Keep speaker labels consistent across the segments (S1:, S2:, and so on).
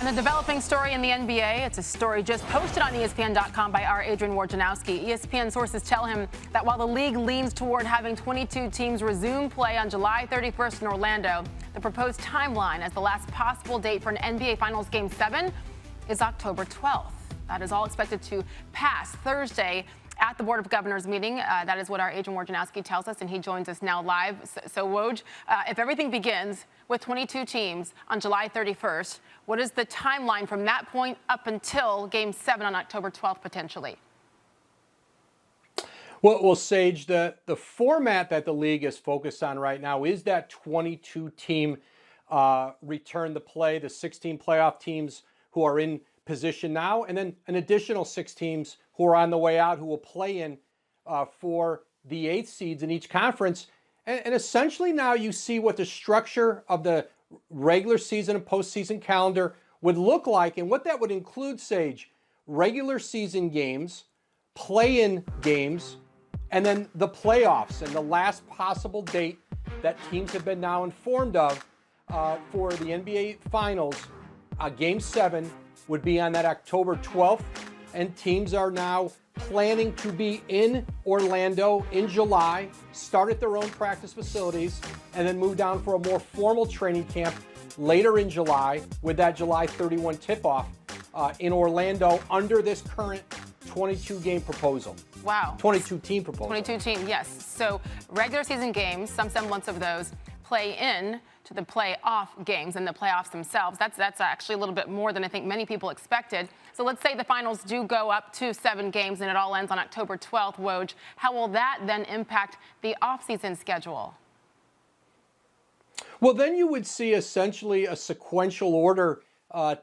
S1: And a developing story in the NBA. It's a story just posted on ESPN.com by our Adrian Wojnarowski. ESPN sources tell him that while the league leans toward having 22 teams resume play on July 31st in Orlando, the proposed timeline as the last possible date for an NBA Finals Game 7 is October 12th. That is all expected to pass Thursday at the Board of Governors meeting. That is what our Adrian Wojnarowski tells us, and he joins us now live. So Woj, if everything begins with 22 teams on July 31st, what is the timeline from that point up until Game 7 on October 12th, potentially?
S2: Well, Sage, the format that the league is focused on right now is that 22-team return to play, the 16 playoff teams who are in position now, and then an additional 6 teams who are on the way out who will play in for the 8 seeds in each conference. And essentially now you see what the structure of the regular season and postseason calendar would look like, and what that would include, Sage: regular season games, play-in games, and then the playoffs, and the last possible date that teams have been now informed of for the NBA Finals, Game 7, would be on that October 12th, and teams are now planning to be in Orlando in July, start at their own practice facilities, and then move down for a more formal training camp later in July with that July 31 tip-off in Orlando under this current 22-game proposal.
S1: Wow.
S2: 22-team proposal.
S1: 22-team, yes. So regular season games, some semblance of those, play in to the playoff games and the playoffs themselves. That's actually a little bit more than I think many people expected. So let's say the finals do go up to 7 games and it all ends on October 12th, Woj. How will that then impact the offseason schedule?
S2: Well, then you would see essentially a sequential order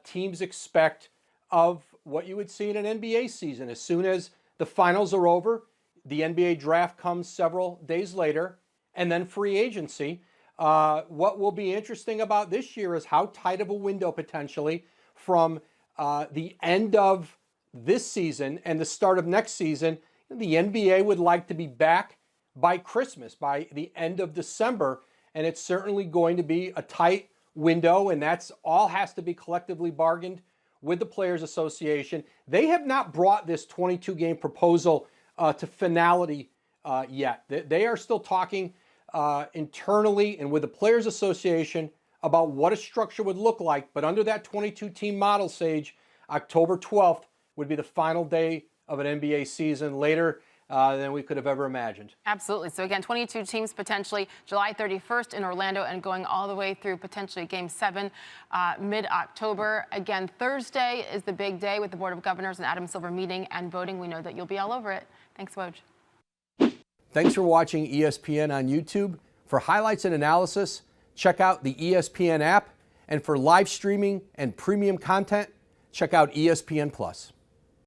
S2: teams expect of what you would see in an NBA season. As soon as the finals are over, the NBA draft comes several days later, and then free agency. What will be interesting about this year is how tight of a window potentially from the end of this season and the start of next season. The NBA would like to be back by Christmas, by the end of December, and it's certainly going to be a tight window, and that's all has to be collectively bargained with the Players Association. They have not brought this 22-game proposal to finality yet. They are still talking internally and with the Players Association about what a structure would look like. But under that 22-team model, Sage, October 12th would be the final day of an NBA season, later than we could have ever imagined.
S1: Absolutely. So again, 22 teams potentially July 31st in Orlando and going all the way through potentially Game 7 mid-October. Again, Thursday is the big day with the Board of Governors and Adam Silver meeting and voting. We know that you'll be all over it. Thanks, Woj.
S2: Thanks for watching ESPN on YouTube. For highlights and analysis, check out the ESPN app. And for live streaming and premium content, check out ESPN+.